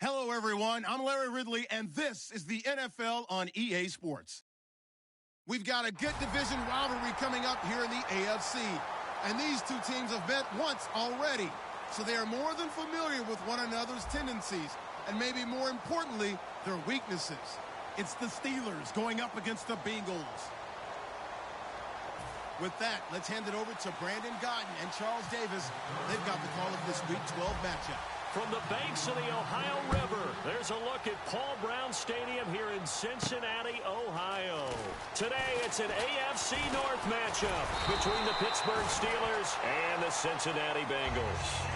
Hello, everyone. I'm Larry Ridley, and this is the NFL on EA Sports. We've got a good division rivalry coming up here in the AFC, and these two teams have met once already, so they are more than familiar with one another's tendencies, and maybe more importantly, their weaknesses. It's the Steelers going up against the Bengals. With that, let's hand it over to Brandon Gotton and Charles Davis. They've got the call of this Week 12 matchup. From the banks of the Ohio River, there's a look at Paul Brown Stadium here in Cincinnati, Ohio. Today, it's an AFC North matchup between the Pittsburgh Steelers and the Cincinnati Bengals.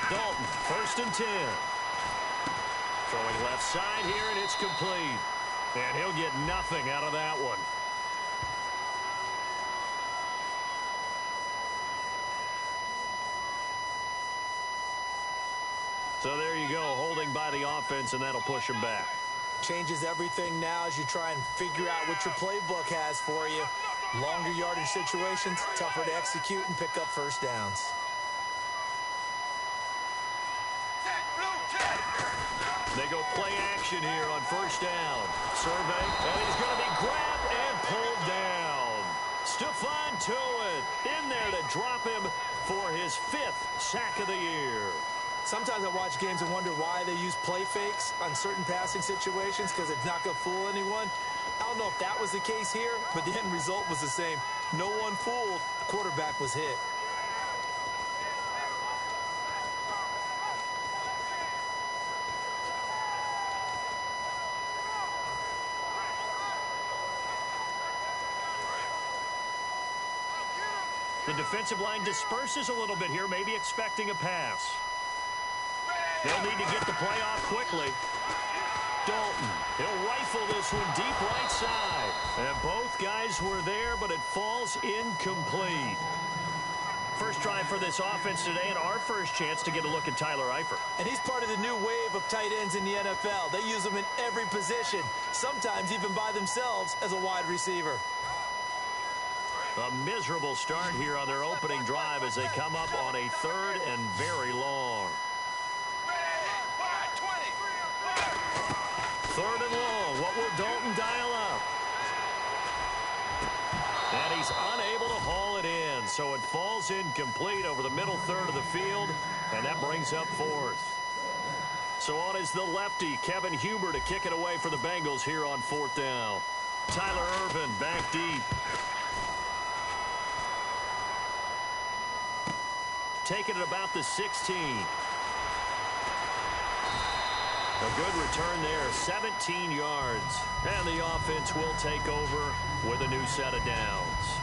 Dalton, 1st and 10. Throwing left side here, and it's complete. And he'll get nothing out of that one. So there you go, holding by the offense, and that'll push him back. Changes everything now as you try and figure out what your playbook has for you. Longer yardage situations, tougher to execute and pick up first downs. They go play action here on 1st down. Survey, and he's going to be grabbed and pulled down. Stephon Tuitt in there to drop him for his 5th sack of the year. Sometimes I watch games and wonder why they use play fakes on certain passing situations because it's not going to fool anyone. I don't know if that was the case here, but the end result was the same. No one fooled. The quarterback was hit. The defensive line disperses a little bit here, maybe expecting a pass. They'll need to get the play off quickly. Dalton, he'll rifle this one deep right side. And both guys were there, but it falls incomplete. First drive for this offense today, and our first chance to get a look at Tyler Eifert. And he's part of the new wave of tight ends in the NFL. They use them in every position, sometimes even by themselves as a wide receiver. A miserable start here on their opening drive as they come up on a 3rd and very long. 3rd and long. What will Dalton dial up? And he's unable to haul it in, so it falls incomplete over the middle 3rd of the field, and that brings up 4th. So on is the lefty, Kevin Huber, to kick it away for the Bengals here on 4th down. Tyler Ervin back deep. Taking it about the 16. A good return there, 17 yards. And the offense will take over with a new set of downs.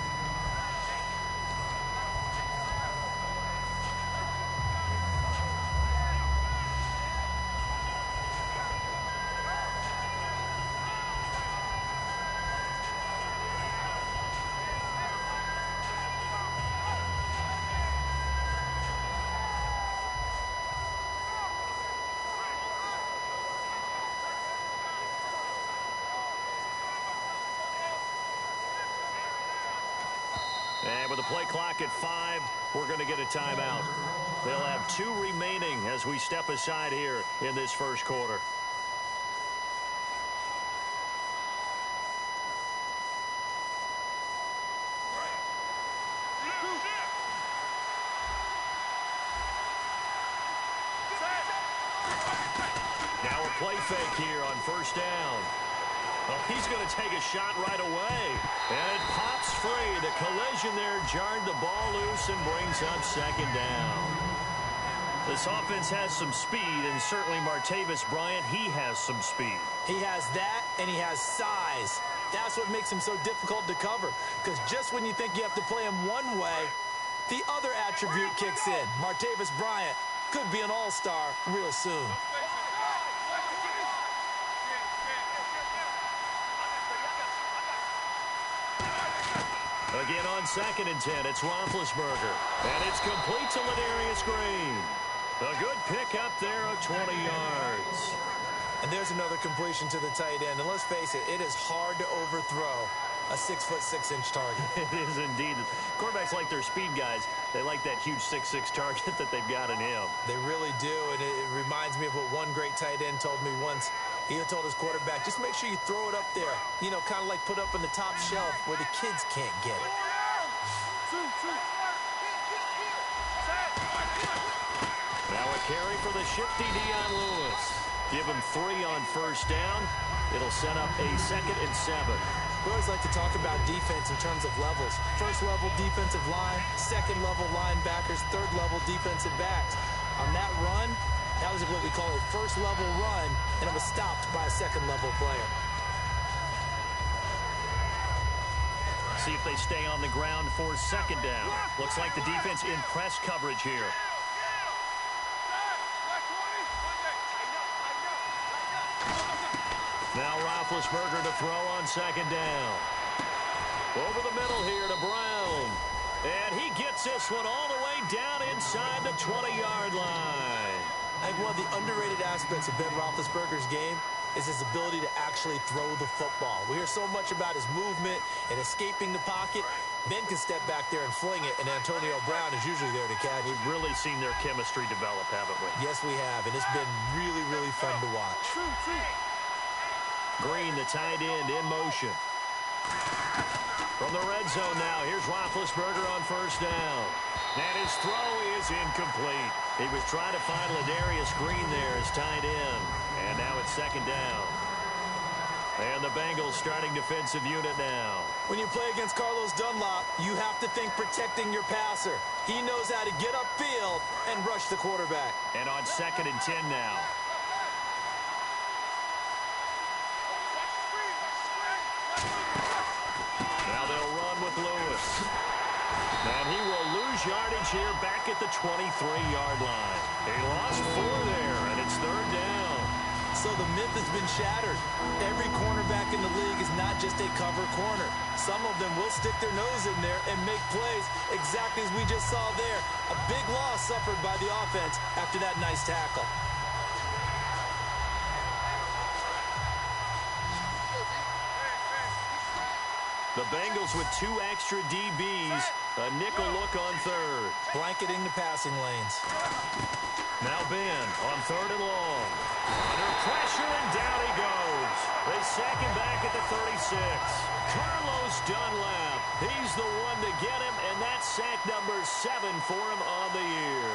And with the play clock at 5, we're going to get a timeout. They'll have 2 remaining as we step aside here in this first quarter. Now a play fake here on 1st down. Oh, he's going to take a shot right away. And it pops free. The collision there jarred the ball loose and brings up 2nd down. This offense has some speed, and certainly Martavis Bryant, he has some speed. He has that, and he has size. That's what makes him so difficult to cover, because just when you think you have to play him one way, the other attribute kicks in. Martavis Bryant Could be an all-star real soon. Again on 2nd and 10, it's Roethlisberger. And it's complete to Ladarius Green. A good pick up there of 20 yards. And there's another completion to the tight end. And let's face it, it is hard to overthrow a 6'6" target. It is indeed. Quarterbacks like their speed guys. They like that huge 6'6" target that they've got in him. They really do, and it reminds me of what one great tight end told me once. He told his quarterback, just make sure you throw it up there. You know, kind of like put up on the top shelf where the kids can't get it. Now a carry for the shifty Dion Lewis. Give him 3 on 1st down. It'll set up a 2nd and 7. We always like to talk about defense in terms of levels. 1st level defensive line, 2nd level linebackers, 3rd level defensive backs. On that run, that was what we call a 1st level run, and it was stopped by a 2nd level player. See if they stay on the ground for 2nd down. Looks like the defense in press coverage here. Now Roethlisberger to throw on 2nd down. Over the middle here to Brown. And he gets this one all the way down inside the 20-yard line. I think one of the underrated aspects of Ben Roethlisberger's game is his ability to actually throw the football. We hear so much about his movement and escaping the pocket. Ben can step back there and fling it, and Antonio Brown is usually there to catch. We've really seen their chemistry develop, haven't we? Yes, we have, and it's been really, really fun to watch. Green, the tight end, in motion. From the red zone now, here's Roethlisberger on 1st down. And his throw is incomplete. He was trying to find Ladarius Green there as tight end. And now it's 2nd down. And the Bengals starting defensive unit now. When you play against Carlos Dunlap, you have to think protecting your passer. He knows how to get upfield and rush the quarterback. And on 2nd and 10 now. Now they'll run with Lewis. And he will lose yardage here back at the 23-yard line. He lost 4 there, and it's 3rd down. So the myth has been shattered. Every cornerback in the league is not just a cover corner. Some of them will stick their nose in there and make plays exactly as we just saw there. A big loss suffered by the offense after that nice tackle. The Bengals with 2 extra DBs. A nickel look on 3rd. Blanketing the passing lanes. Now Ben on 3rd and long. Under pressure, and down he goes. They sack him back at the 36. Carlos Dunlap. He's the one to get him, and that's sack number 7 for him on the year.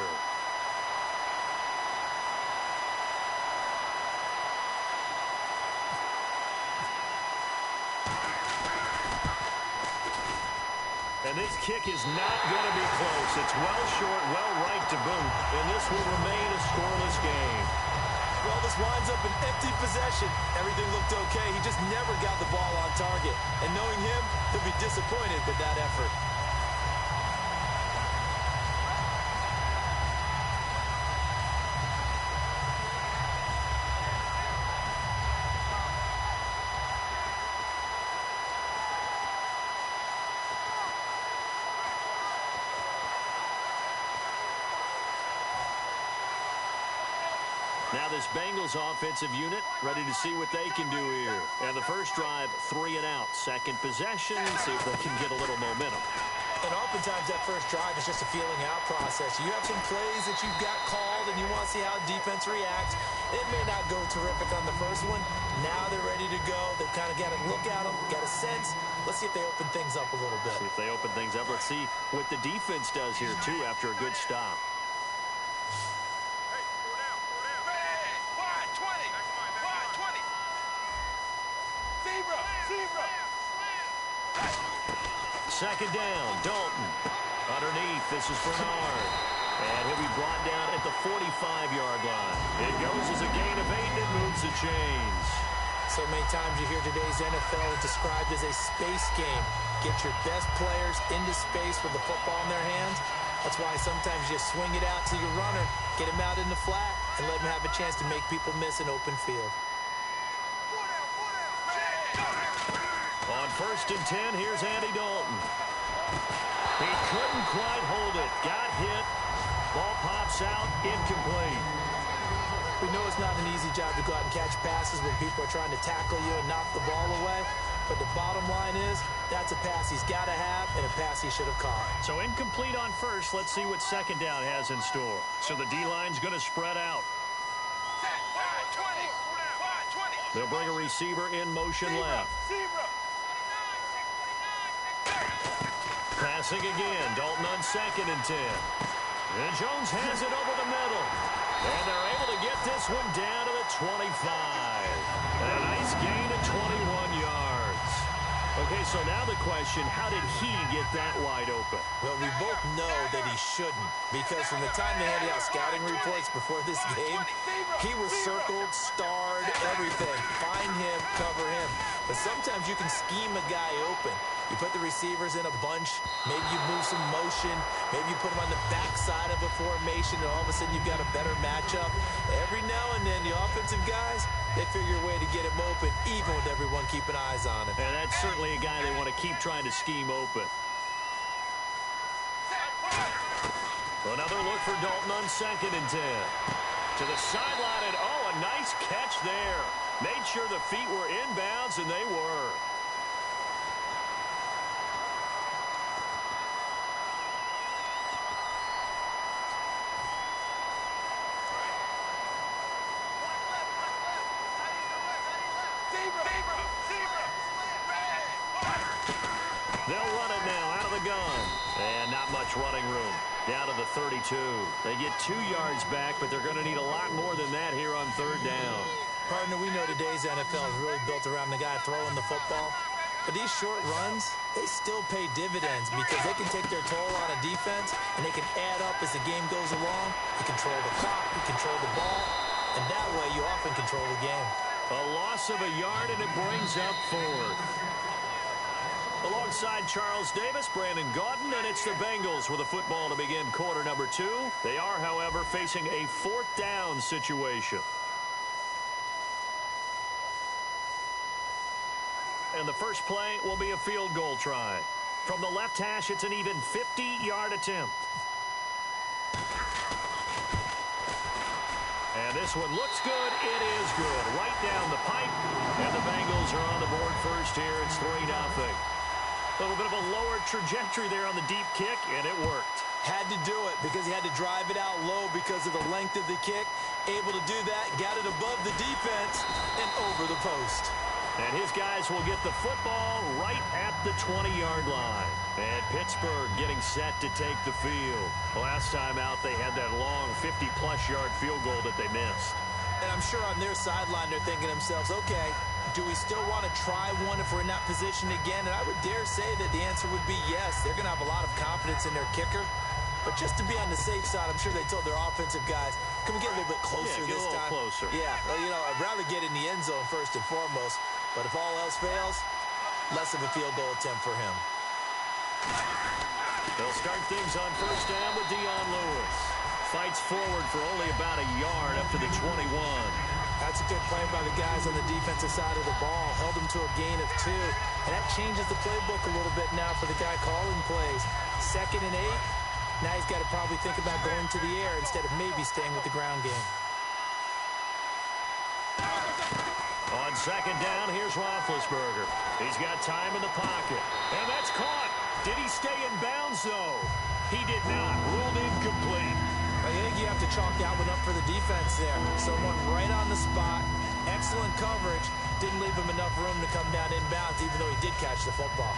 And this kick is not going to be close. It's well short, well right to boot. And this will remain a scoreless game. Well, this winds up an empty possession. Everything looked okay. He just never got the ball on target. And knowing him, he'll be disappointed with that effort. Now this Bengals offensive unit ready to see what they can do here. And the first drive, 3 and out. 2nd possession, see if they can get a little momentum. And oftentimes that first drive is just a feeling out process. You have some plays that you've got called and you want to see how defense reacts. It may not go terrific on the first one. Now they're ready to go. They've kind of got to look at them, got a sense. Let's see if they open things up a little bit. See if they open things up. Let's see what the defense does here, too, after a good stop. Second down, Dalton. Underneath, this is Bernard. And he'll be brought down at the 45-yard line. It goes as a gain of 8, and it moves the chains. So many times you hear today's NFL described as a space game. Get your best players into space with the football in their hands. That's why sometimes you just swing it out to your runner, get him out in the flat, and let him have a chance to make people miss an open field. On 1st and 10, here's Andy Dalton. He couldn't quite hold it. Got hit. Ball pops out, incomplete. We know it's not an easy job to go out and catch passes when people are trying to tackle you and knock the ball away. But the bottom line is, that's a pass he's got to have and a pass he should have caught. So incomplete on 1st. Let's see what 2nd down has in store. So the D-line's going to spread out. They'll bring a receiver in motion left. Passing again. Dalton on 2nd and 10. And Jones has it over the middle. And they're able to get this one down to the 25. And a nice gain of 21 yards. Okay, so now the question, how did he get that wide open? Well, we both know that he shouldn't, because from the time they handed out scouting reports before this game, he was circled, starred, everything. Find him, cover him. But sometimes you can scheme a guy open. You put the receivers in a bunch, maybe you move some motion, maybe you put them on the backside of a formation, and all of a sudden you've got a better matchup. Every now and then, the offensive guys, they figure a way to get him open, even with everyone keeping eyes on him. And that's certainly a guy they want to keep trying to scheme open. Another look for Dalton on 2nd and 10. To the sideline, and oh, a nice catch there. Made sure the feet were inbounds, and they were. They'll run it now out of the gun. And not much running room. Down to the 32. They get 2 yards back, but they're going to need a lot more than that here on 3rd down. Partner, we know today's NFL is really built around the guy throwing the football. But these short runs, they still pay dividends because they can take their toll on a defense, and they can add up as the game goes along. You control the clock, you control the ball, and that way you often control the game. A loss of a yard, and it brings up 4th. Alongside Charles Davis, Brandon Gaudin, and it's the Bengals with a football to begin quarter number 2. They are, however, facing a 4th down situation. And the first play will be a field goal try. From the left hash, it's an even 50-yard attempt. And this one looks good. It is good. Right down the pipe. And the Bengals are on the board first here. It's 3-0. A little bit of a lower trajectory there on the deep kick, and it worked. Had to do it because he had to drive it out low because of the length of the kick. Able to do that, got it above the defense, and over the post. And his guys will get the football right at the 20-yard line. And Pittsburgh getting set to take the field. Last time out, they had that long 50-plus yard field goal that they missed. And I'm sure on their sideline, they're thinking to themselves, okay, do we still want to try one if we're in that position again? And I would dare say that the answer would be yes. They're going to have a lot of confidence in their kicker. But just to be on the safe side, I'm sure they told their offensive guys, can we get a little bit closer this time? Closer. Yeah, well, you know, I'd rather get in the end zone first and foremost. But if all else fails, less of a field goal attempt for him. They'll start things on 1st down with Dion Lewis. Fights forward for only about a yard up to the 21. That's a good play by the guys on the defensive side of the ball. Held them to a gain of 2. And that changes the playbook a little bit now for the guy calling plays. 2nd and 8. Now he's got to probably think about going to the air instead of maybe staying with the ground game. On 2nd down, here's Roethlisberger. He's got time in the pocket. And that's caught. Did he stay in bounds, though? He did not. Ruled incomplete. I think you have to chalk that one up for the defense there. Someone right on the spot. Excellent coverage. Didn't leave him enough room to come down inbounds, even though he did catch the football.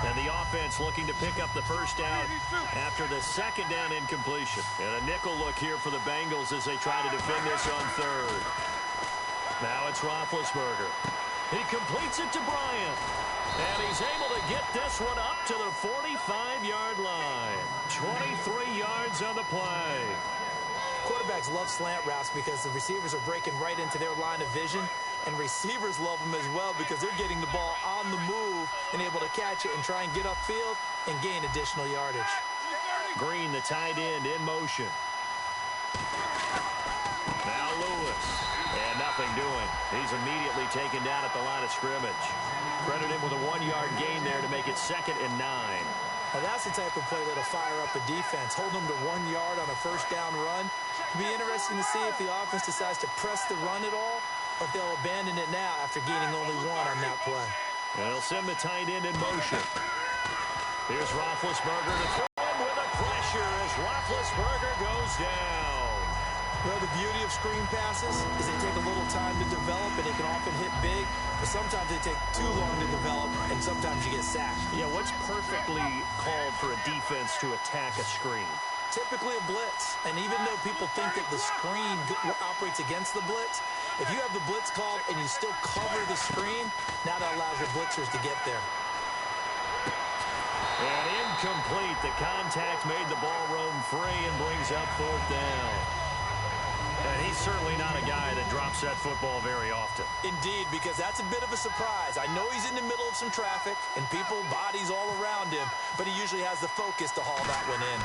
And the offense looking to pick up the first down after the 2nd down incompletion. And a nickel look here for the Bengals as they try to defend this on 3rd. Now it's Roethlisberger. He completes it to Bryant. And he's able to get this one up to the 45-yard line. 23 yards on the play. Quarterbacks love slant routes because the receivers are breaking right into their line of vision, and receivers love them as well because they're getting the ball on the move and able to catch it and try and get upfield and gain additional yardage. Green, the tight end, in motion. Now Lewis. And nothing doing. He's immediately taken down at the line of scrimmage. Credit him with a 1-yard gain there to make it 2nd and 9. Now that's the type of play that'll fire up a defense. Hold them to 1 yard on a first down run. It'll be interesting to see if the offense decides to press the run at all, or if they'll abandon it now after gaining only 1 on that play. And they'll send the tight end in motion. Here's Roethlisberger to throw in with a pressure as Roethlisberger goes down. Well, the beauty of screen passes is they take a little time to develop, and they can often hit big, but sometimes they take too long to develop, and sometimes you get sacked. Yeah, what's perfectly called for a defense to attack a screen? Typically a blitz, and even though people think that the screen operates against the blitz, if you have the blitz called and you still cover the screen, now that allows your blitzers to get there. And incomplete. The contact made the ball roam free and brings up 4th down. And he's certainly not a guy that drops that football very often. Indeed, because that's a bit of a surprise. I know he's in the middle of some traffic and people, bodies all around him, but he usually has the focus to haul that one in.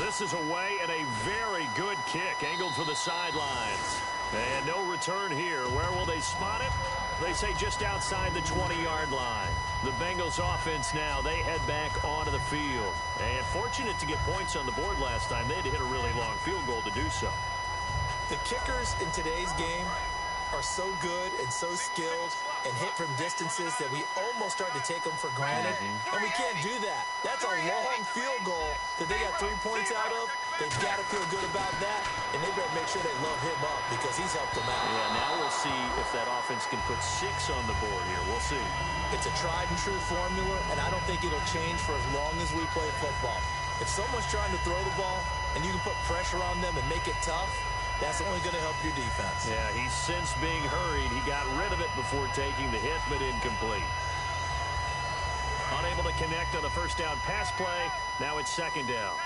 This is away and a very good kick angled for the sidelines. And no return here. Where will they spot it? They say just outside the 20-yard line. The Bengals offense now, they head back onto the field. And fortunate to get points on the board last time. They had to hit a really long field goal to do so. The kickers in today's game are so good and so skilled and hit from distances that we almost start to take them for granted. And we can't do that. That's a long field goal that they got 3 points out of. They've got to feel good about that, and they better make sure they load him up because he's helped them out. Yeah, now we'll see if that offense can put 6 on the board here. We'll see. It's a tried-and-true formula, and I don't think it'll change for as long as we play football. If someone's trying to throw the ball and you can put pressure on them and make it tough, that's only going to help your defense. Yeah, he's since being hurried. He got rid of it before taking the hit, but incomplete. Unable to connect on the first down pass play. Now it's 2nd down.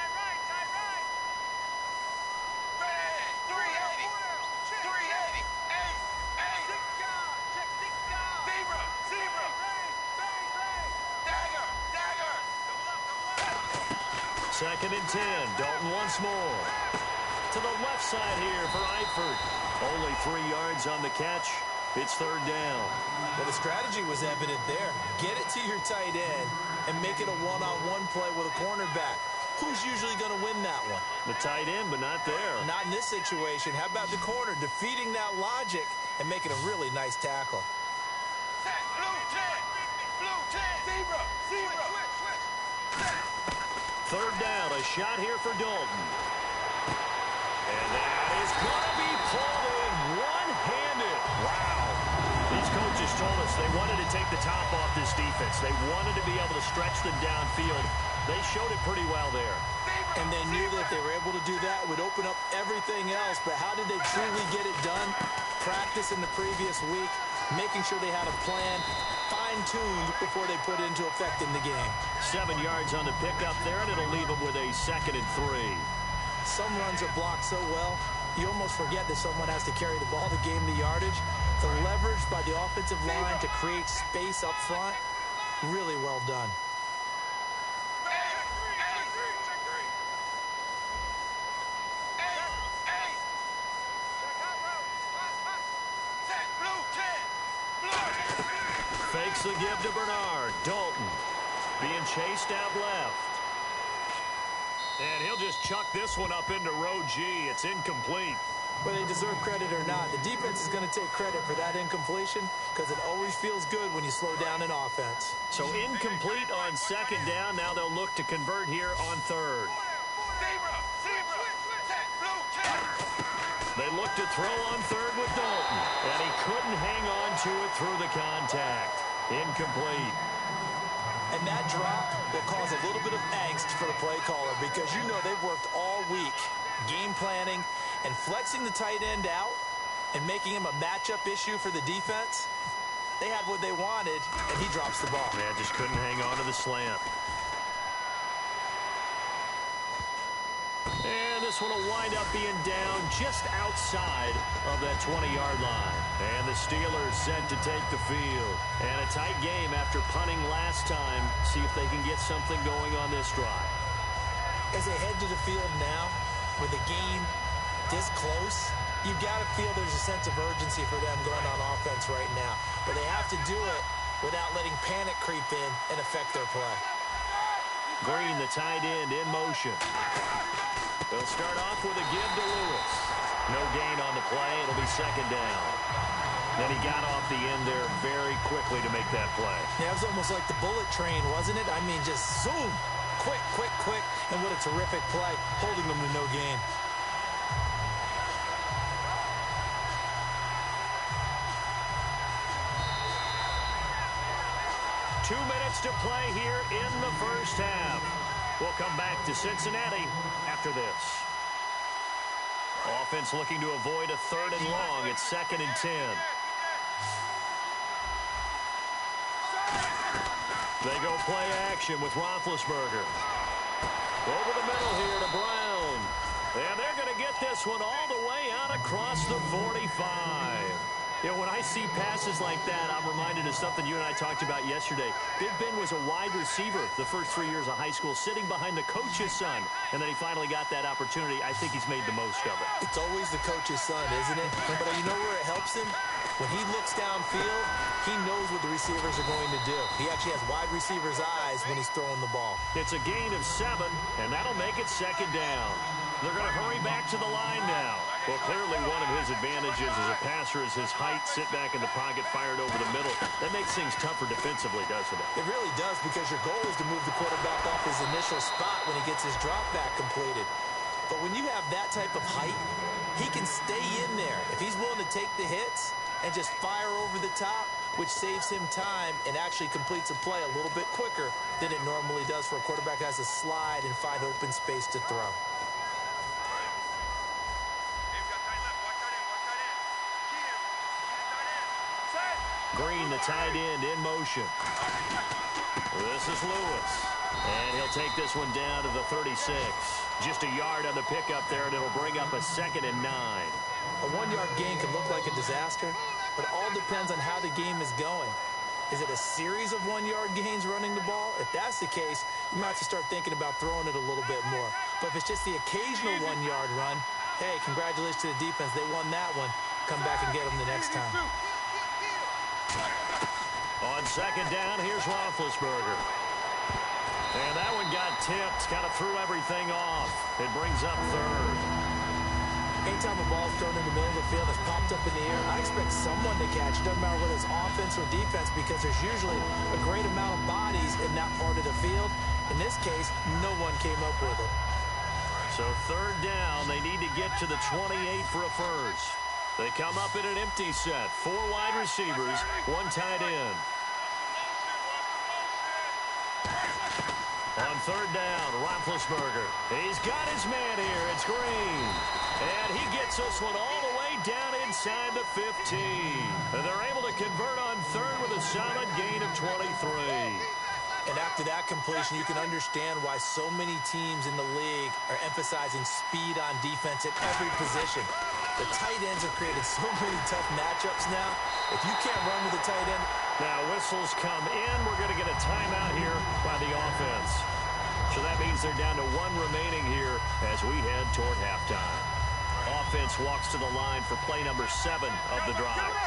Second and 10. Dalton once more. To the left side here for Eifert. Only 3 yards on the catch. It's 3rd down. Well, the strategy was evident there. Get it to your tight end and make it a one-on-one play with a cornerback. Who's usually going to win that one? The tight end, but not there. Not in this situation. How about the corner defeating that logic and making a really nice tackle? Blue 10, zebra. 3rd down, a shot here for Dalton. And that is going to be pulled in one-handed. Wow. These coaches told us they wanted to take the top off this defense. They wanted to be able to stretch them downfield. They showed it pretty well there. And they knew that if they were able to do that, it would open up everything else. But how did they truly get it done? Practice in the previous week, making sure they had a plan, fine-tuned before they put it into effect in the game. 7 yards on the pickup there, and it'll leave them with a 2nd and 3. Some runs are blocked so well, you almost forget that someone has to carry the ball to gain the yardage. The leverage by the offensive line to create space up front, really well done. Fakes the give to Bernard. Dalton being chased out left. And he'll just chuck this one up into row G. It's incomplete. Whether they deserve credit or not, the defense is going to take credit for that incompletion because it always feels good when you slow down an offense. So incomplete on 2nd down. Now they'll look to convert here on 3rd. They look to throw on 3rd with Dalton. And he couldn't hang on to it through the contact. Incomplete. And that drop will cause a little bit of angst for the play caller because you know they've worked all week game planning and flexing the tight end out and making him a matchup issue for the defense. They had what they wanted, and he drops the ball. Yeah, just couldn't hang on to the slant. And the this one will wind up being down just outside of that 20-yard line. And the Steelers set to take the field. And a tight game after punting last time. See if they can get something going on this drive. As they head to the field now, with the game this close, you've got to feel there's a sense of urgency for them going on offense right now. But they have to do it without letting panic creep in and affect their play. Green, the tight end, in motion. They'll start off with a give to Lewis. No gain on the play. It'll be second down. Then he got off the end there very quickly to make that play. Yeah, it was almost like the bullet train, wasn't it? I mean, just zoom. Quick, quick, quick. And what a terrific play, holding them to no gain. Two minutes to play here in the first half. We'll come back to Cincinnati after this. Offense looking to avoid a 3rd and long. It's 2nd and 10. They go play action with Roethlisberger. Over the middle here to Brown. And they're going to get this one all the way out across the 45. You know, when I see passes like that, I'm reminded of something you and I talked about yesterday. Big Ben was a wide receiver the first 3 years of high school, sitting behind the coach's son. And then he finally got that opportunity. I think he's made the most of it. It's always the coach's son, isn't it? But you know where it helps him? When he looks downfield, he knows what the receivers are going to do. He actually has wide receivers' eyes when he's throwing the ball. It's a gain of 7, and that'll make it second down. They're going to hurry back to the line now. Well, clearly one of his advantages as a passer is his height, sit back in the pocket, fired over the middle. That makes things tougher defensively, doesn't it? It really does, because your goal is to move the quarterback off his initial spot when he gets his drop back completed. But when you have that type of height, he can stay in there. If he's willing to take the hits and just fire over the top, which saves him time and actually completes a play a little bit quicker than it normally does for a quarterback who has to slide and find open space to throw. Green, the tight end, in motion. This is Lewis. And he'll take this one down to the 36. Just a yard on the pickup there, and it'll bring up a 2nd and 9. A 1-yard gain can look like a disaster, but it all depends on how the game is going. Is it a series of 1-yard gains running the ball? If that's the case, you might have to start thinking about throwing it a little bit more. But if it's just the occasional 1-yard run, hey, congratulations to the defense. They won that one. Come back and get them the next time. On second down, here's Roethlisberger. And that one got tipped, kind of threw everything off. It brings up 3rd. Anytime a ball's thrown in the middle of the field, it's popped up in the air, I expect someone to catch it. Doesn't matter whether it's offense or defense, because there's usually a great amount of bodies in that part of the field. In this case, no one came up with it. So 3rd down, they need to get to the 28 for a first. They come up in an empty set. 4 wide receivers, 1 tight end. On 3rd down, Roethlisberger. He's got his man here. It's Green. And he gets this one all the way down inside the 15. And they're able to convert on 3rd with a solid gain of 23. And after that completion, you can understand why so many teams in the league are emphasizing speed on defense at every position. The tight ends have created so many tough matchups now. If you can't run with a tight end. Now whistles come in. We're going to get a timeout here by the offense. So that means they're down to 1 remaining here as we head toward halftime. Offense walks to the line for play number 7 of the drive.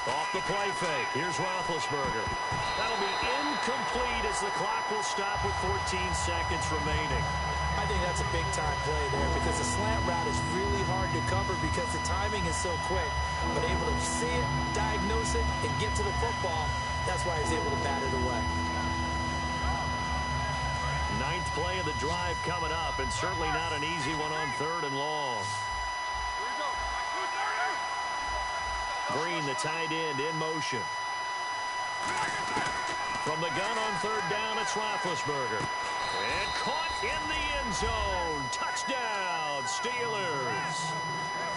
Off the play fake. Here's Roethlisberger. That'll be incomplete as the clock will stop with 14 seconds remaining. I think that's a big-time play there, because the slant route is really hard to cover because the timing is so quick. But able to see it, diagnose it, and get to the football, that's why he's able to bat it away. 9th play of the drive coming up, and certainly not an easy one on 3rd and long. Green, the tight end, in motion. From the gun on 3rd down, it's Roethlisberger. And caught in the end zone. Touchdown, Steelers.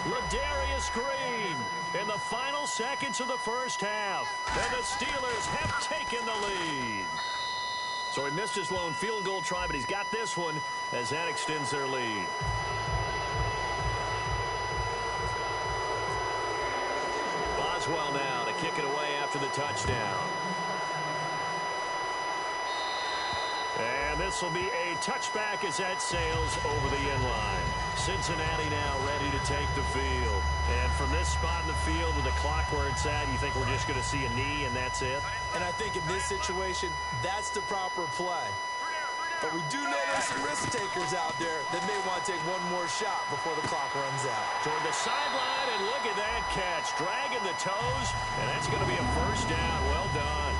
Ladarius Green in the final seconds of the first half. And the Steelers have taken the lead. So he missed his lone field goal try, but he's got this one as that extends their lead. Boswell now to kick it away after the touchdown. And this will be a touchback as that sails over the end line. Cincinnati now ready to take the field. And from this spot in the field with the clock where it's at, you think we're just going to see a knee and that's it? And I think in this situation, that's the proper play. But we do know there's some risk takers out there that may want to take one more shot before the clock runs out. Toward the sideline, and look at that catch. Dragging the toes, and that's going to be a first down. Well done.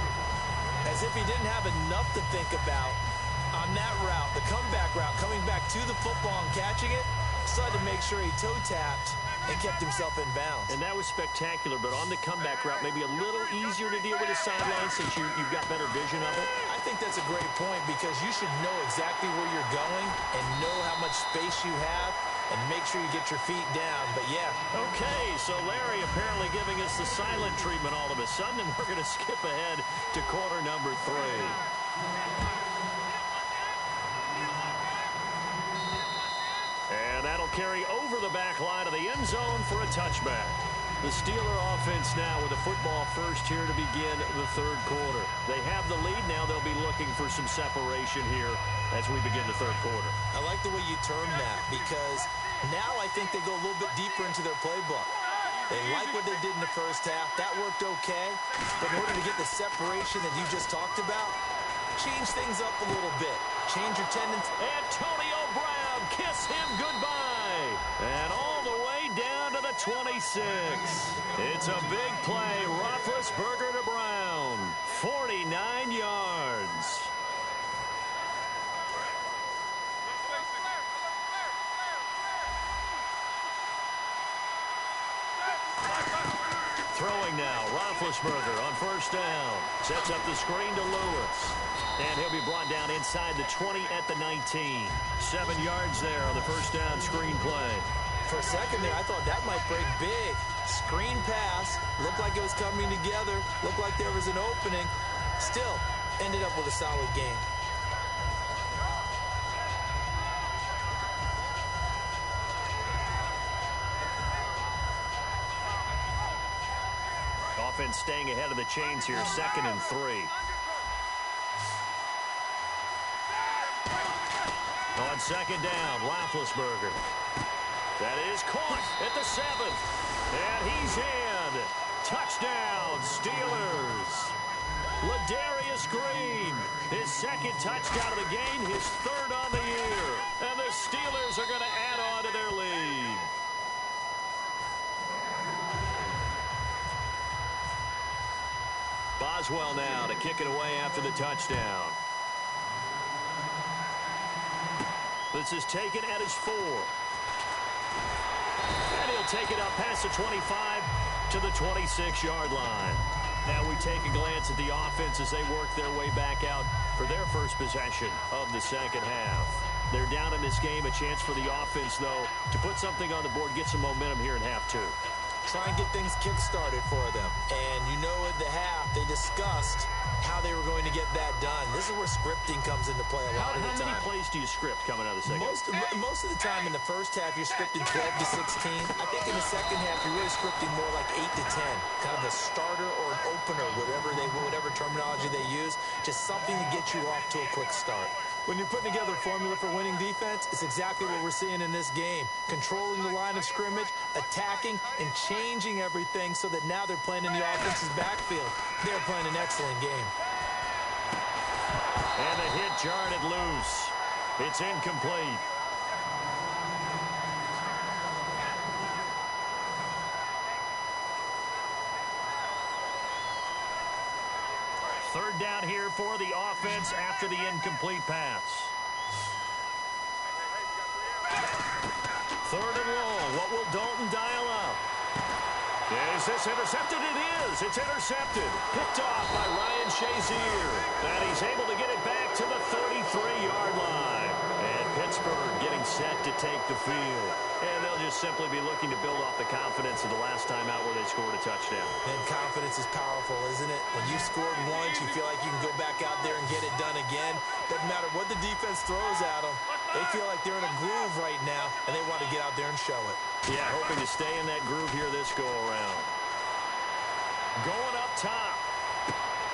As if he didn't have enough to think about on that route, the comeback route, coming back to the football and catching it, decided to make sure he toe tapped and kept himself in bounds. And that was spectacular, but on the comeback route, maybe a little easier to deal with the sideline since you've got better vision of it. I think that's a great point because you should know exactly where you're going and know how much space you have and make sure you get your feet down. But, yeah. Okay, so Larry apparently giving us the silent treatment all of a sudden, and we're going to skip ahead to quarter number 3. And that'll carry over the back line of the end zone for a touchback. The Steeler offense now with the football first here to begin the third quarter. They have the lead. Now they'll be looking for some separation here as we begin the third quarter. I like the way you term that because now I think they go a little bit deeper into their playbook. They like what they did in the first half. That worked okay. But in order to get the separation that you just talked about, change things up a little bit. Change your tendency. Antonio Brown, kiss him goodbye. And all the way down to the 26. It's a big play. Roethlisberger to Brown. 49 yards. Throwing now, Roethlisberger on first down. Sets up the screen to Lewis. And he'll be brought down inside the 20 at the 19. 7 yards there on the first down screen play. For a second there, I thought that might break big. Screen pass. Looked like it was coming together. Looked like there was an opening. Still, ended up with a solid game. Offense staying ahead of the chains here, 2nd and 3. On second down, Roethlisberger. That is caught at the 7th. And he's in. Touchdown, Steelers. Ladarius Green, his 2nd touchdown of the game, his 3rd on the year. And the Steelers are going to add on to their lead. Boswell now to kick it away after the touchdown. This is taken at his 4. And he'll take it up past the 25 to the 26-yard line. Now we take a glance at the offense as they work their way back out for their first possession of the second half. They're down in this game. A chance for the offense, though, to put something on the board, get some momentum here in half 2. Try and get things kick-started for them. And you know at the half, they discussed how they were going to get that done. This is where scripting comes into play a lot of the time. How many plays do you script coming out of the second? Most of the time in the first half, you're scripting 12 to 16. I think in the second half, you're really scripting more like 8 to 10. Kind of a starter or an opener, whatever terminology they use. Just something to get you off to a quick start. When you're putting together a formula for winning defense, it's exactly what we're seeing in this game. Controlling the line of scrimmage, attacking, and changing everything so that now they're playing in the offense's backfield. They're playing an excellent game. And the hit jarred it loose. It's incomplete. Third down here for the offense after the incomplete pass. 3rd and long. What will Dalton dial up? Is this intercepted? It is. It's intercepted. Picked off by Ryan Shazier. And he's able to get it back to the 33-yard line. And Pittsburgh getting set to take the field. And they'll just simply be looking to build off the confidence of the last time out where they scored a touchdown. And confidence is powerful, isn't it? When you've scored once, you feel like you can go back out there and get it done again. matter what the defense throws at them, they feel like they're in a groove right now, and they want to get out there and show it. Yeah, hoping to stay in that groove here this go-around. Going up top.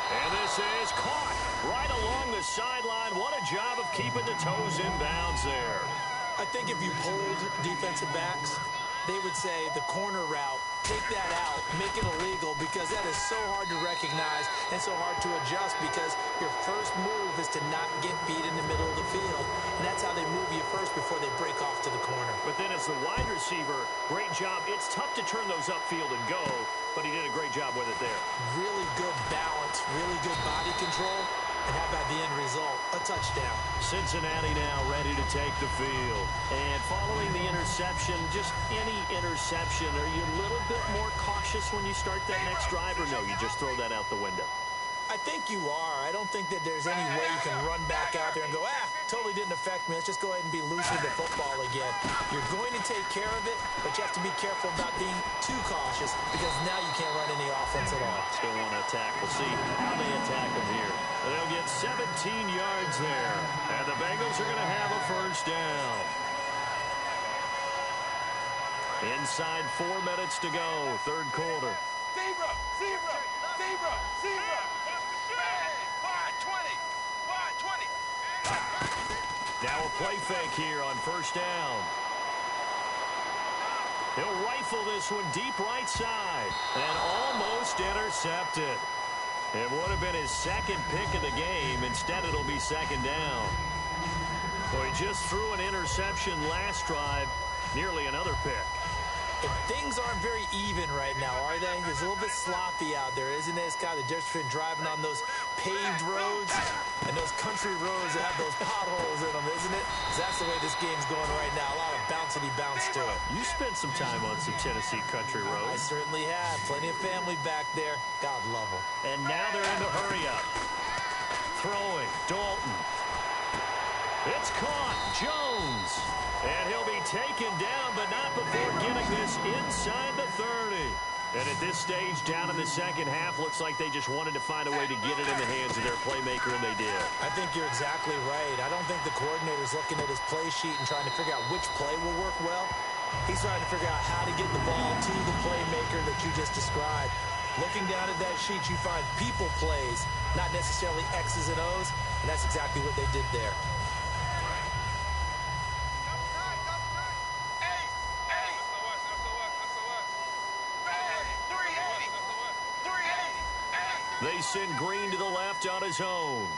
And this is caught right along the sideline. What a job of keeping the toes in bounds there. I think if you polled defensive backs, they would say the corner route, take that out, make it illegal, because that is so hard to recognize and so hard to adjust, because your first move is to not get beat in the middle of the field, and that's how they move you first before they break off to the corner. But then as the wide receiver, great job. It's tough to turn those upfield and go, but he did a great job with it there. Really good balance, really good body control, and how about the end result? A touchdown. Cincinnati now ready to take the field. And following the interception, just any interception, are you a little bit more cautious when you start that next drive, or no, you just throw that out the window? I think you are. I don't think that there's any way you can run back out there and go, totally didn't affect me. Let's just go ahead and be loose with the football again. You're going to take care of it, but you have to be careful about being too cautious, because now you can't run any offense at all. Still want to attack. We'll see how they attack them here. They'll get 17 yards there, and the Bengals are going to have a first down. Inside 4 minutes to go, third quarter. Zebra! Zebra! Zebra! Zebra! Wide 20! Wide 20! Now a play fake here on first down. He'll rifle this one deep right side and almost intercepted. It would have been his second pick of the game. Instead, it'll be second down. Well, he just threw an interception last drive, nearly another pick. And things aren't very even right now, are they? It's a little bit sloppy out there, isn't it? It's kind of the difference between driving on those paved roads and those country roads that have those potholes in them, isn't it? 'Cause that's the way this game's going right now. A lot of bouncy bounce to it. You spent some time on some Tennessee country roads. I certainly have. Plenty of family back there. God love them. And now they're in the hurry-up. Throwing. Dalton. It's caught. Jones. And he'll be taken down, but not before getting this inside the 30. And at this stage, down in the second half, looks like they just wanted to find a way to get it in the hands of their playmaker, and they did. I think you're exactly right. I don't think the coordinator's looking at his play sheet and trying to figure out which play will work well. He's trying to figure out how to get the ball to the playmaker that you just described. Looking down at that sheet, you find people plays, not necessarily X's and O's, and that's exactly what they did there. They send Green to the left on his own.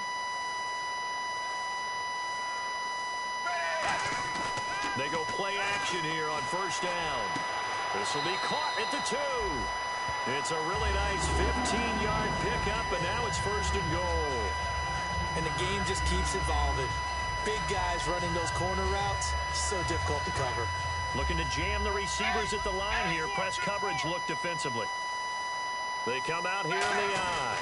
They go play action here on first down. This will be caught at the 2. It's a really nice 15-yard pickup, and now it's first and goal. And the game just keeps evolving. Big guys running those corner routes, so difficult to cover. Looking to jam the receivers at the line here. Press coverage look defensively. They come out here in the eye.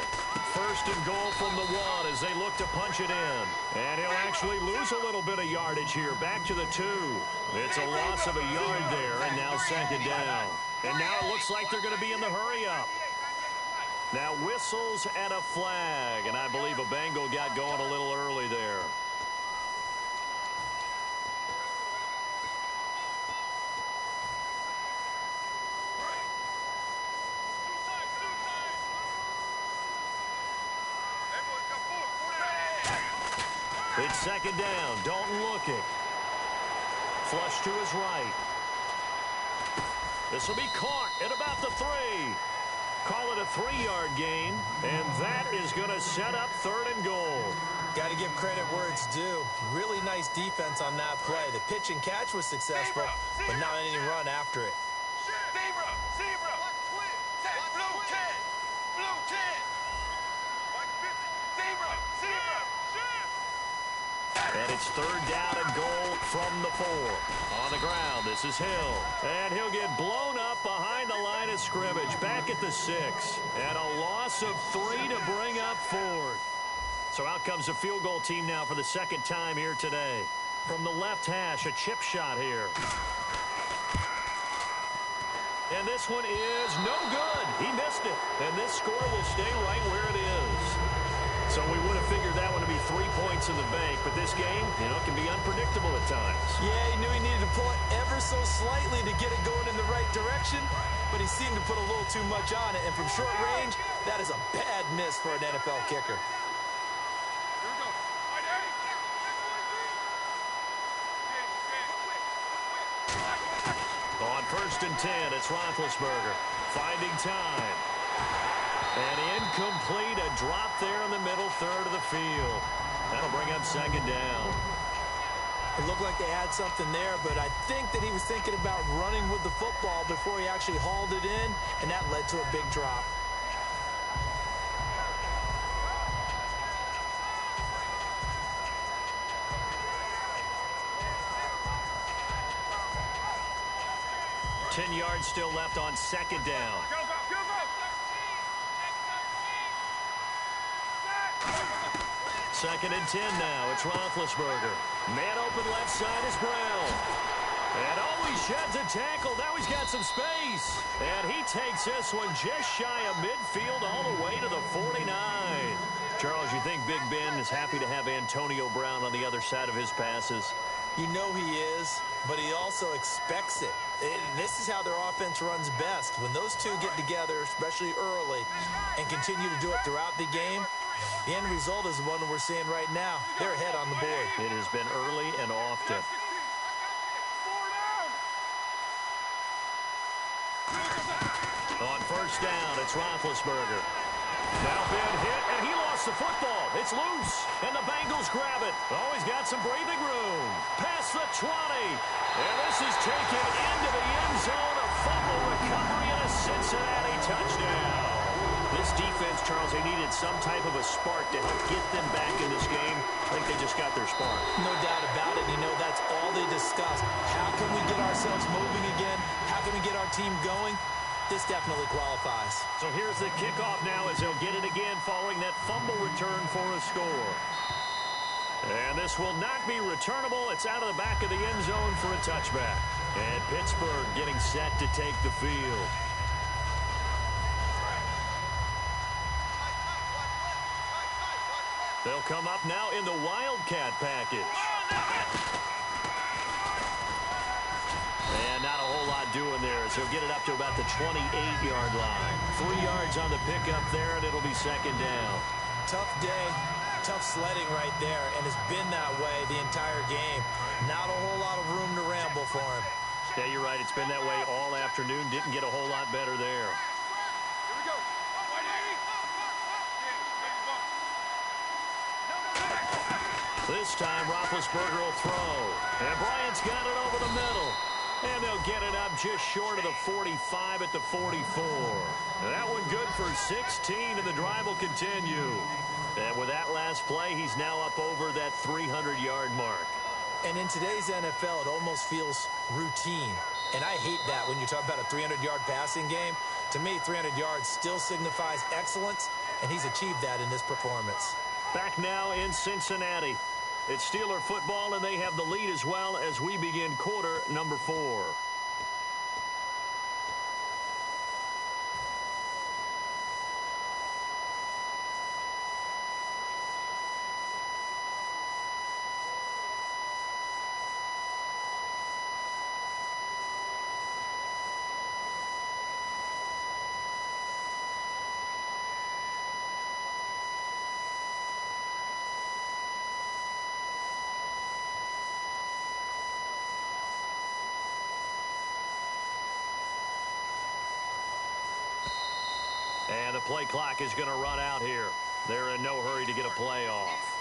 First and goal from the 1 as they look to punch it in. And he'll actually lose a little bit of yardage here. Back to the 2. It's a loss of a yard there, and now second down. And now it looks like they're going to be in the hurry-up. Now whistles and a flag. And I believe a Bengal got going a little early there. It's second down. Dalton looking. Flush to his right. This will be caught at about the 3. Call it a 3-yard gain, and that is going to set up third and goal. Got to give credit where it's due. Really nice defense on that play. The pitch and catch was successful, but not any run after it. Zebra! Zebra! Blue 10! Blue 10! Zebra! Zebra! And it's third down and goal from the 4. On the ground, this is Hill. And he'll get blown up behind the line of scrimmage. Back at the 6. And a loss of 3 to bring up 4th. So out comes the field goal team now for the second time here today. From the left hash, a chip shot here. And this one is no good. He missed it. And this score will stay right where it is. So we would have figured that one to be 3 points in the bank, but this game, can be unpredictable at times. Yeah, he knew he needed to pull it ever so slightly to get it going in the right direction, but he seemed to put a little too much on it, and from short range, that is a bad miss for an NFL kicker. On 1st and 10, it's Roethlisberger finding time. And incomplete, a drop there in the middle third of the field. That'll bring up 2nd down. It looked like they had something there, but I think that he was thinking about running with the football before he actually hauled it in, and that led to a big drop. Ten yards still left on 2nd down. Go, go, go, go. 2nd and 10 now. It's Roethlisberger. Man open left side is Brown. And he sheds a tackle. Now he's got some space. And he takes this one just shy of midfield all the way to the 49. Charles, you think Big Ben is happy to have Antonio Brown on the other side of his passes? You know he is, but he also expects it. This is how their offense runs best. When those two get together, especially early, and continue to do it throughout the game, the end result is the one we're seeing right now. They're ahead on the board. It has been early and often. On 1st down, it's Roethlisberger. Now Ben hit, and he lost the football. It's loose, and the Bengals grab it. Oh, he's got some breathing room. Past the 20. And this is taken into the end zone. A fumble recovery and a Cincinnati touchdown. This defense, Charles, they needed some type of a spark to help get them back in this game. I think they just got their spark. No doubt about it. That's all they discussed. How can we get ourselves moving again? How can we get our team going? This definitely qualifies. So here's the kickoff now as they'll get it again following that fumble return for a score. And this will not be returnable. It's out of the back of the end zone for a touchback. And Pittsburgh getting set to take the field. They'll come up now in the Wildcat package. And not a whole lot doing there, so get it up to about the 28-yard line. 3 yards on the pickup there, and it'll be 2nd down. Tough day, tough sledding right there, and it's been that way the entire game. Not a whole lot of room to ramble for him. Yeah, you're right. It's been that way all afternoon. Didn't get a whole lot better there. Here we go. This time, Roethlisberger will throw. And Bryant's got it over the middle. And they'll get it up just short of the 45 at the 44. That one good for 16, and the drive will continue. And with that last play, he's now up over that 300-yard mark. And in today's NFL, it almost feels routine. And I hate that when you talk about a 300-yard passing game. To me, 300 yards still signifies excellence, and he's achieved that in this performance. Back now in Cincinnati. It's Steeler football, and they have the lead as well as we begin quarter number 4. And the play clock is going to run out here. They're in no hurry to get a play off.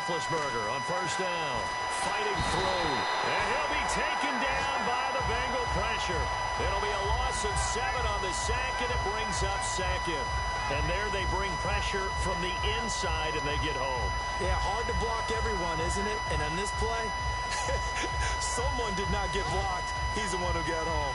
Roethlisberger on 1st down, fighting through, and he'll be taken down by the Bengal pressure. It'll be a loss of 7 on the sack, and it brings up 2nd. And there they bring pressure from the inside, and they get home. Yeah, hard to block everyone, isn't it? And on this play, someone did not get blocked. He's the one who got home.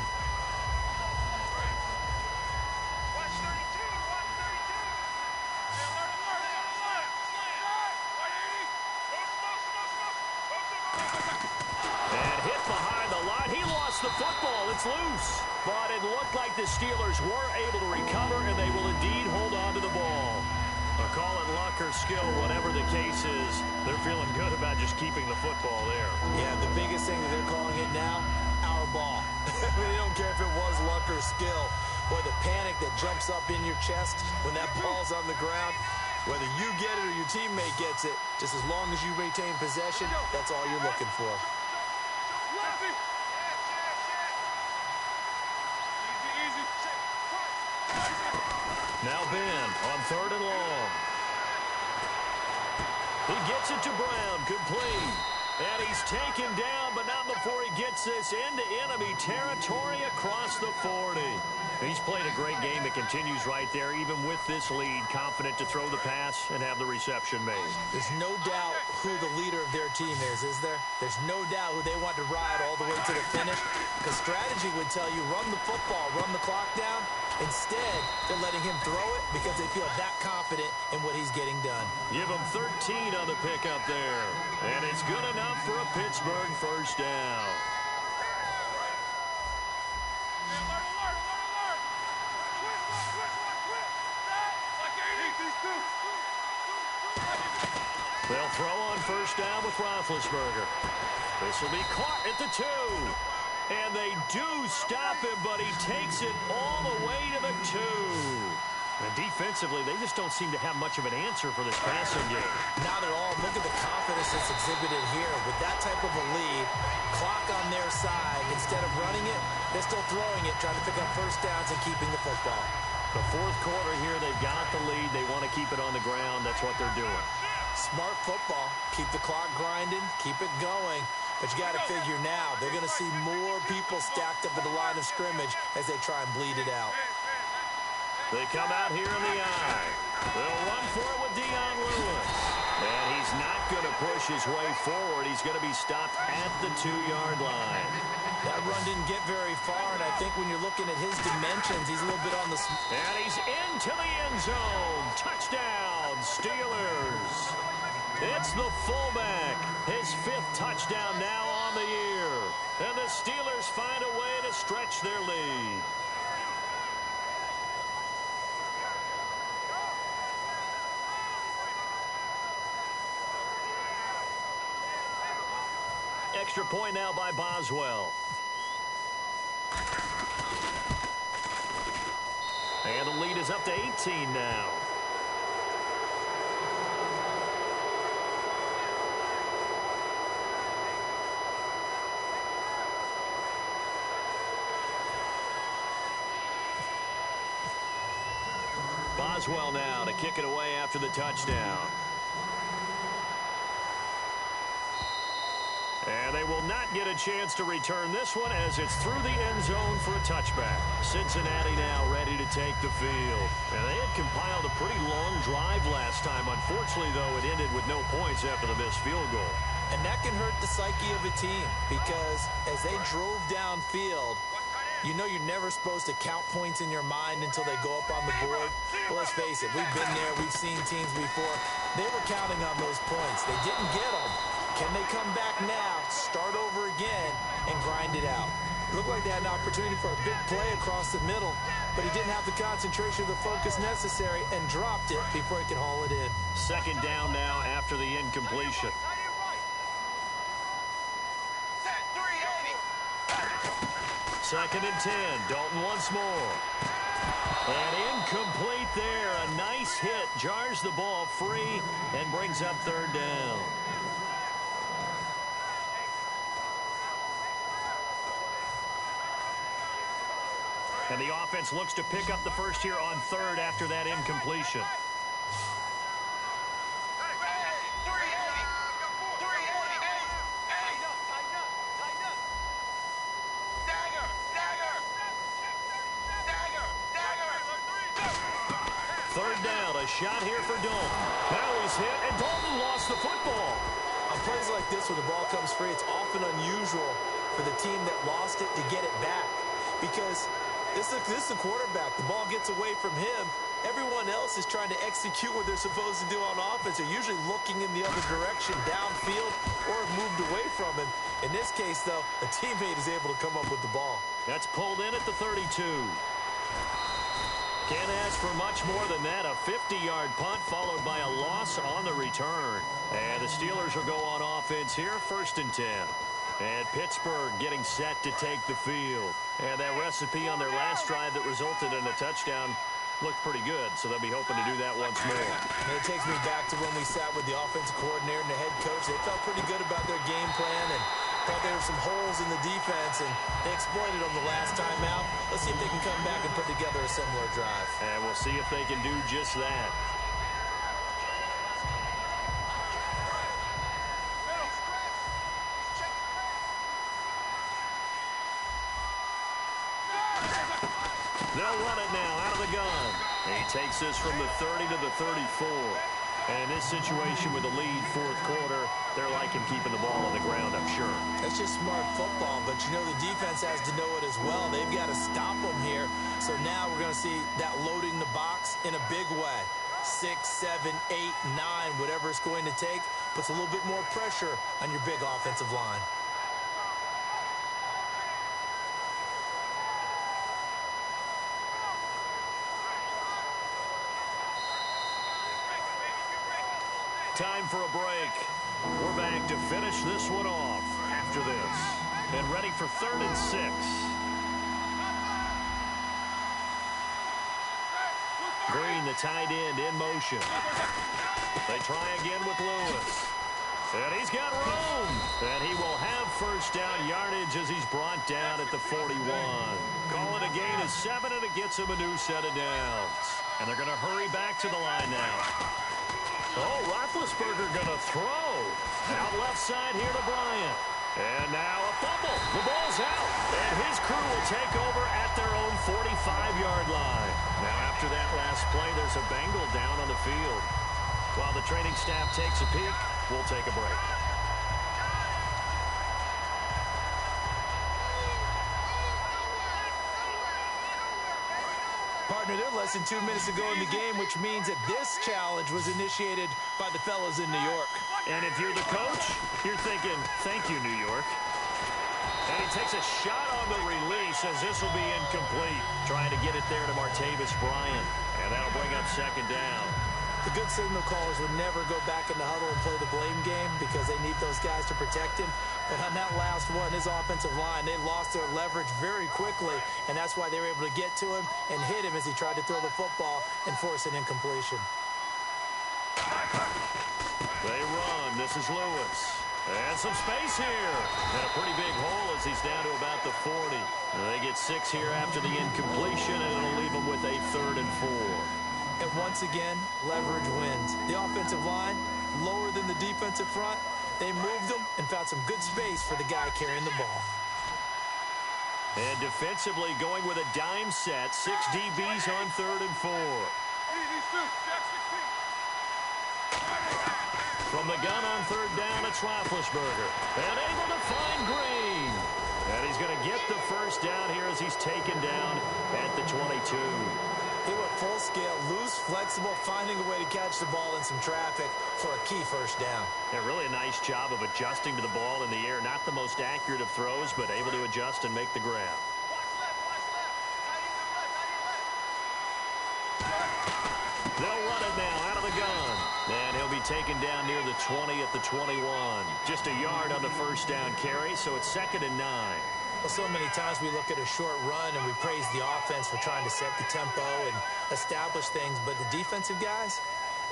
And hit behind the line. He lost the football. It's loose. But it looked like the Steelers were able to recover, and they will indeed hold on to the ball. Call it luck or skill, whatever the case is. They're feeling good about just keeping the football there. Yeah, the biggest thing that they're calling it now, our ball. They don't care if it was luck or skill. Or the panic that jumps up in your chest when that ball's on the ground. Whether you get it or your teammate gets it, just as long as you retain possession, that's all you're looking for. Now Ben on 3rd and long. He gets it to Brown. Complete. And he's taken down, but not before he gets this into enemy territory across the 40. He's played a great game. It continues right there, even with this lead. Confident to throw the pass and have the reception made. There's no doubt who the leader of their team is there? There's no doubt who they want to ride all the way to the finish. The strategy would tell you, run the football, run the clock down. Instead, they're letting him throw it because they feel that confident in what he's getting done. Give him 13 on the pickup there. And it's good enough for a Pittsburgh first down. They'll throw on first down with Roethlisberger. This will be caught at the 2. And they do stop him, but he takes it all the way to the 2. And defensively, they just don't seem to have much of an answer for this passing game. Not at all. Look at the confidence that's exhibited here. With that type of a lead, clock on their side, instead of running it, they're still throwing it, trying to pick up first downs and keeping the football. The 4th quarter here, they've got the lead. They want to keep it on the ground. That's what they're doing. Smart football. Keep the clock grinding. Keep it going. But you got to figure now, they're going to see more people stacked up at the line of scrimmage as they try and bleed it out. They come out here in the eye. They'll run for it with Dion Lewis. And he's not going to push his way forward. He's going to be stopped at the 2-yard line. That run didn't get very far, and I think when you're looking at his dimensions, he's a little bit on the... And he's into the end zone. Touchdown, Steelers. It's the fullback. His 5th touchdown now on the year. And the Steelers find a way to stretch their lead. Extra point now by Boswell. And the lead is up to 18 now. Boswell now to kick it away after the touchdown. And they will not get a chance to return this one as it's through the end zone for a touchback. Cincinnati now ready to take the field. And they had compiled a pretty long drive last time. Unfortunately, though, it ended with no points after the missed field goal. And that can hurt the psyche of a team because as they drove downfield, you know you're never supposed to count points in your mind until they go up on the board. Well, let's face it, we've been there. We've seen teams before. They were counting on those points. They didn't get them. Can they come back now, start over again, and grind it out? It looked like they had an opportunity for a big play across the middle, but he didn't have the concentration or the focus necessary and dropped it before he could haul it in. 2nd down now after the incompletion. Second and 10. Dalton once more. And incomplete there. A nice hit. Jars the ball free and brings up 3rd down. And the offense looks to pick up the first here on 3rd after that incompletion. a shot here for Dalton. Now he's hit, and Dalton lost the football. On plays like this where the ball comes free, it's often unusual for the team that lost it to get it back. Because this is the quarterback. The ball gets away from him. Everyone else is trying to execute what they're supposed to do on offense. They're usually looking in the other direction, downfield, or have moved away from him. In this case, though, a teammate is able to come up with the ball. That's pulled in at the 32. Can't ask for much more than that. A 50-yard punt followed by a loss on the return. And the Steelers will go on offense here, 1st and 10. And Pittsburgh getting set to take the field. And that recipe on their last drive that resulted in a touchdown looked pretty good, so they'll be hoping to do that once more. And it takes me back to when we sat with the offensive coordinator and the head coach. They felt pretty good about their game plan and thought there were some holes in the defense, and they exploited them the last time out. Let's see if they can come back and put together a similar drive. And we'll see if they can do just that. They'll run it now out of the gun. He takes this from the 30 to the 34. And in this situation with the lead 4th quarter, they're liking keeping the ball on the ground, I'm sure. That's just smart football, but you know the defense has to know it as well. They've got to stop them here. So now we're going to see that loading the box in a big way. 6, 7, 8, 9, whatever it's going to take, puts a little bit more pressure on your big offensive line. Time for a break. We're back to finish this one off after this. And ready for 3rd and 6. Green, the tight end, in motion. They try again with Lewis. And he's got room. And he will have 1st down yardage as he's brought down at the 41. Call it a gain of 7, and it gets him a new set of downs. And they're going to hurry back to the line now. Oh, Roethlisberger going to throw. Out left side here to Bryant. And now a fumble. The ball's out. And his crew will take over at their own 45-yard line. Now after that last play, there's a Bengal down on the field. While the training staff takes a peek, we'll take a break. Partner, they're less than 2 minutes to go in the game, which means that this challenge was initiated by the fellas in New York. And if you're the coach, you're thinking, thank you, New York. And he takes a shot on the release as this will be incomplete. Trying to get it there to Martavis Bryant. And that'll bring up 2nd down. The good signal callers would never go back in the huddle and play the blame game because they need those guys to protect him. But on that last one, his offensive line, they lost their leverage very quickly, and that's why they were able to get to him and hit him as he tried to throw the football and force an incompletion. They run. This is Lewis. And some space here. And a pretty big hole as he's down to about the 40. And they get 6 here after the incompletion, and it'll leave them with a 3rd and 4. And once again, leverage wins. The offensive line, lower than the defensive front. They moved them and found some good space for the guy carrying the ball. And defensively going with a dime set. 6 DBs on 3rd and 4. From the gun on 3rd down, it's Roethlisberger. And able to find Green. And he's going to get the 1st down here as he's taken down at the 22. He went full scale, loose, flexible, finding a way to catch the ball in some traffic for a key 1st down. Yeah, really a nice job of adjusting to the ball in the air. Not the most accurate of throws, but able to adjust and make the grab. They'll run it now out of the gun. And he'll be taken down near the 20 at the 21. Just a yard on the 1st down carry, so it's 2nd and 9. Well, so many times we look at a short run and we praise the offense for trying to set the tempo and establish things, but the defensive guys,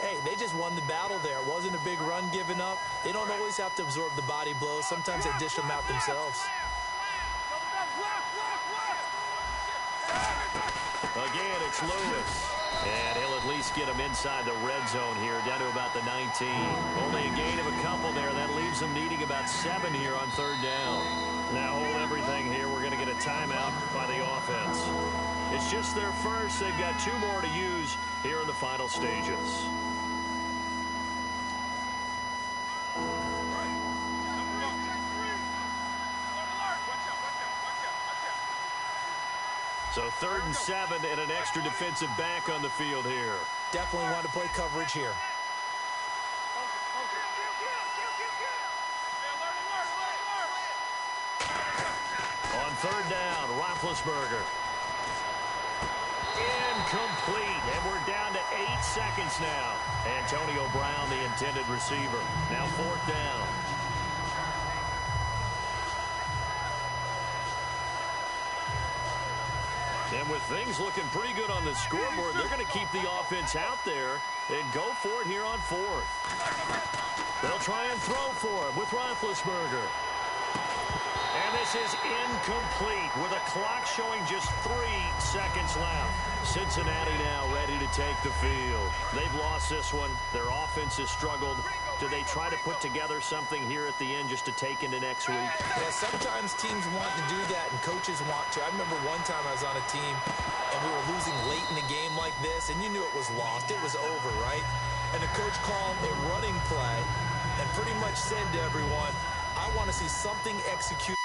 hey, they just won the battle there. It wasn't a big run given up. They don't always have to absorb the body blows. Sometimes they dish them out themselves. Again, it's Lewis. And he'll at least get him inside the red zone here, down to about the 19. Only a gain of a couple there. That leaves him needing about 7 here on 3rd down. Now hold everything here. We're going to get a timeout by the offense. It's just their first. They've got 2 more to use here in the final stages. So 3rd and 7 and an extra defensive back on the field here. Definitely want to play coverage here. On 3rd down, Roethlisberger. Incomplete, and we're down to 8 seconds now. Antonio Brown, the intended receiver. Now 4th down. And with things looking pretty good on the scoreboard, they're going to keep the offense out there and go for it here on 4th. They'll try and throw for it with Roethlisberger. And this is incomplete with a clock showing just 3 seconds left. Cincinnati now ready to take the field. They've lost this one. Their offense has struggled. Do they try to put together something here at the end just to take into next week? Yeah, sometimes teams want to do that and coaches want to. I remember one time I was on a team and we were losing late in a game like this, and you knew it was lost. It was over, right? And the coach called a running play and pretty much said to everyone, I want to see something executed